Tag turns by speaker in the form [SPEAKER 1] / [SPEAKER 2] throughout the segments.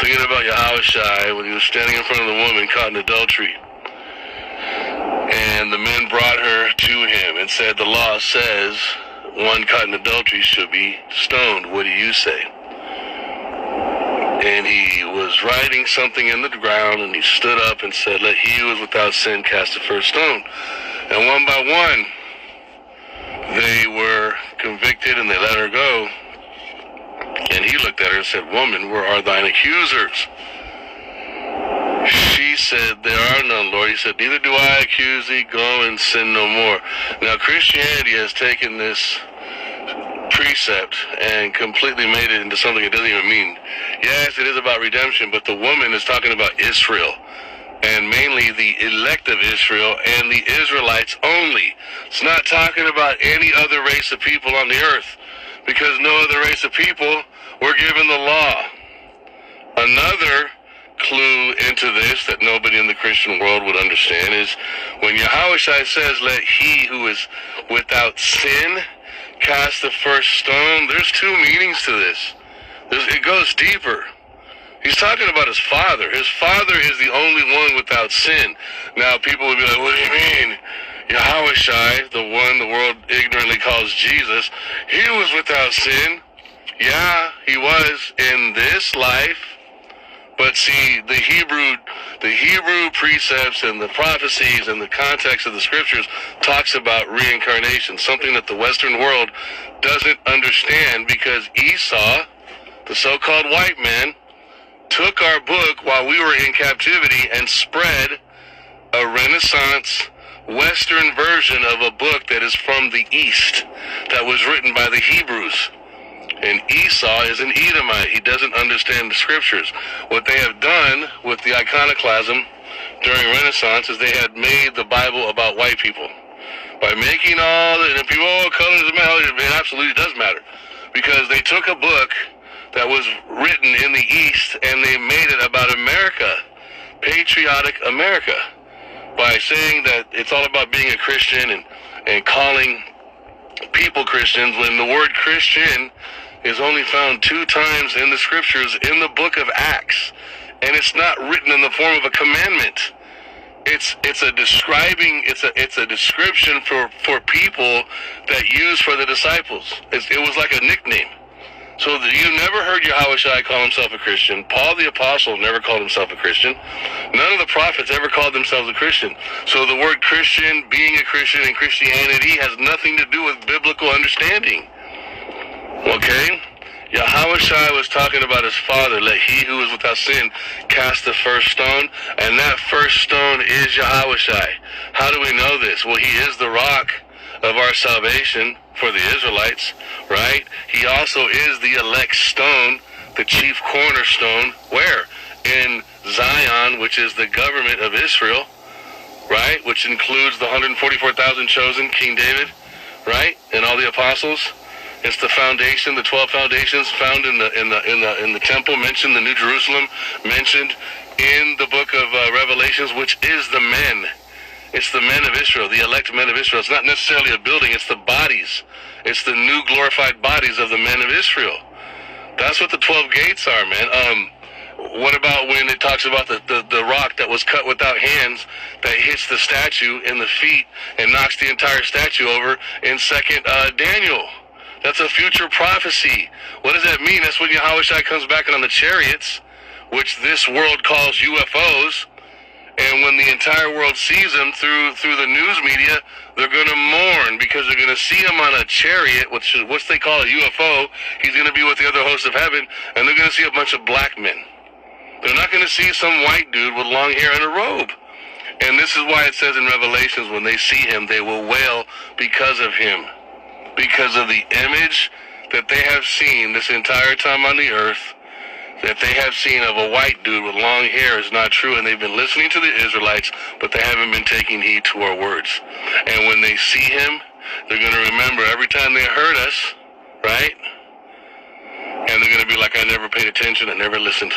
[SPEAKER 1] thinking about Yahawashi when he was standing in front of the woman caught in adultery. And the men brought her to him and said, the law says one caught in adultery should be stoned. What do you say? And he was writing something in the ground, and he stood up and said, let he who is without sin cast the first stone. And one by one, they were convicted and they let her go. And he looked at her and said, woman, where are thine accusers? She said, there are none, Lord. He said, neither do I accuse thee. Go and sin no more. Now, Christianity has taken this precept and completely made it into something it doesn't even mean. Yes, it is about redemption, but the woman is talking about Israel, and mainly the elect of Israel and the Israelites only. It's not talking about any other race of people on the earth, because no other race of people were given the law. Another clue into this that nobody in the Christian world would understand is when Yahawashi says, let he who is without sin cast the first stone. There's two meanings to this. It goes deeper. He's talking about his father. His father is the only one without sin. Now, people would be like, what do you mean? Yahawashi, the one the world ignorantly calls Jesus, he was without sin. Yeah, he was in this life. But see, the Hebrew precepts and the prophecies and the context of the scriptures talks about reincarnation, something that the Western world doesn't understand, because Esau, the so-called white man, took our book while we were in captivity and spread a Renaissance Western version of a book that is from the East, that was written by the Hebrews. And Esau is an Edomite. He doesn't understand the scriptures. What they have done with the iconoclasm during Renaissance is they had made the Bible about white people. By making all the people, color doesn't matter. It absolutely does matter. Because they took a book that was written in the East and they made it about America, patriotic America, by saying that it's all about being a Christian and calling people Christians, when the word Christian is only found 2 times in the scriptures in the book of Acts, and it's not written in the form of a commandment. It's a description for people that used for the disciples. It was like a nickname. So you never heard Yahawashi call himself a Christian. Paul the Apostle never called himself a Christian. None of the prophets ever called themselves a Christian. So the word Christian, being a Christian, and Christianity has nothing to do with biblical understanding. Okay? Yahawashi was talking about his father. Let he who is without sin cast the first stone. And that first stone is Yahawashi. How do we know this? Well, he is the rock of our salvation for the Israelites, right? He also is the elect stone, the chief cornerstone. Where? In Zion, which is the government of Israel, right? Which includes the 144,000 chosen, King David, right? And all the apostles. It's the foundation, the 12 foundations found in the temple, mentioned, the New Jerusalem mentioned in the book of Revelations, which is the men. It's the men of Israel, the elect men of Israel. It's not necessarily a building, it's the bodies. It's the new glorified bodies of the men of Israel. That's what the 12 gates are, man. What about when it talks about the rock that was cut without hands that hits the statue in the feet and knocks the entire statue over in 2nd Daniel? That's a future prophecy. What does that mean? That's when Yahawashi comes back on the chariots, which this world calls UFOs. And when the entire world sees him through the news media, they're going to mourn, because they're going to see him on a chariot, which is what they call a UFO. He's going to be with the other hosts of heaven, and they're going to see a bunch of black men. They're not going to see some white dude with long hair and a robe. And this is why it says in Revelations, when they see him, they will wail because of him. Because of the image that they have seen this entire time on the earth, that they have seen of a white dude with long hair is not true, and they've been listening to the Israelites, but they haven't been taking heed to our words. And when they see him, they're going to remember every time they heard us, right? And they're going to be like, I never paid attention, I never listened.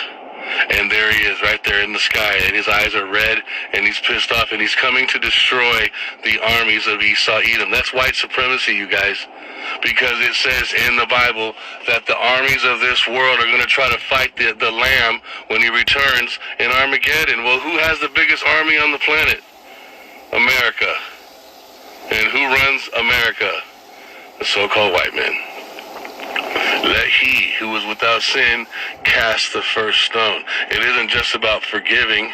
[SPEAKER 1] And there he is, right there in the sky, and his eyes are red, and he's pissed off, and he's coming to destroy the armies of Esau, Edom. That's white supremacy, you guys. because it says in the Bible that the armies of this world are going to try to fight the Lamb when he returns in Armageddon. Well, who has the biggest army on the planet? America. And who runs America? The so-called white men. Let he who was without sin cast the first stone. It isn't just about forgiving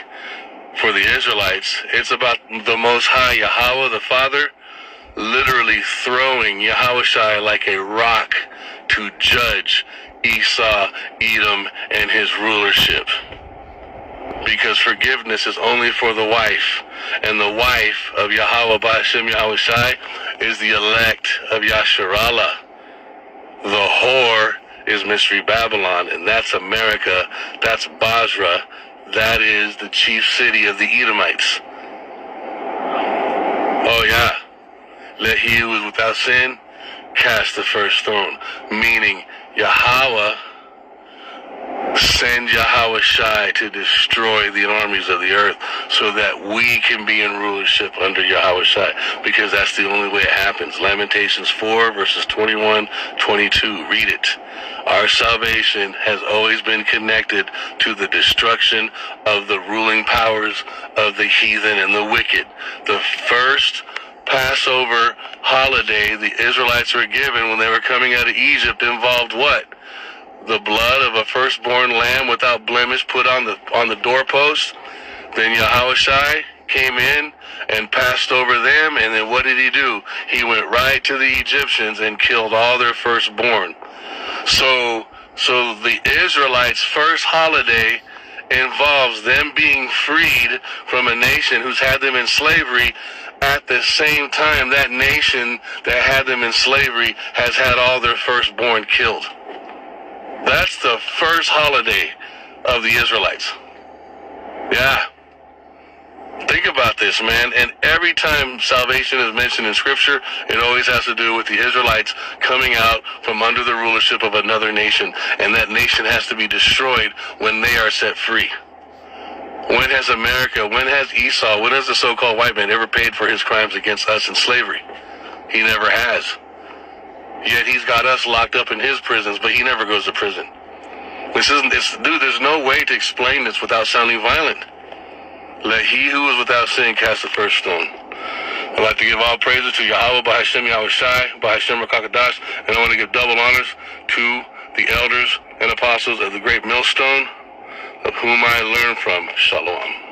[SPEAKER 1] for the Israelites. It's about the Most High, Yahawah, the Father, literally throwing Yahawashi like a rock to judge Esau, Edom, and his rulership. Because forgiveness is only for the wife, and the wife of Yahawah Ba'ashem Yahawashi is the elect of Yasharallah. The whore is Mystery Babylon, and that's America, that's Basra, that is the chief city of the Edomites. Oh yeah, let he who is without sin cast the first stone, meaning Yahawah send Yahawashi to destroy the armies of the earth so that we can be in rulership under Yahawashi, because that's the only way it happens. Lamentations 4 verses 21, 22. Read it. Our salvation has always been connected to the destruction of the ruling powers of the heathen and the wicked. The first Passover holiday the Israelites were given when they were coming out of Egypt involved what? The blood of a firstborn lamb without blemish put on the doorpost. Then Yahawashi came in and passed over them, and then what did he do? He went right to the Egyptians and killed all their firstborn. So the Israelites' first holiday involves them being freed from a nation who's had them in slavery. At the same time, that nation that had them in slavery has had all their firstborn killed. That's the first holiday of the Israelites. Yeah. Think about this, man. And every time salvation is mentioned in Scripture, it always has to do with the Israelites coming out from under the rulership of another nation. And that nation has to be destroyed when they are set free. When has America, when has Esau, when has the so-called white man ever paid for his crimes against us in slavery? He never has. Yet he's got us locked up in his prisons, but he never goes to prison. Dude, there's no way to explain this without sounding violent. Let he who is without sin cast the first stone. I'd like to give all praises to Yahawah, Ba'ashem Yahawashi, Ba'ashem Rakakadash, and I want to give double honors to the elders and apostles of the great millstone, of whom I learned from. Shalom.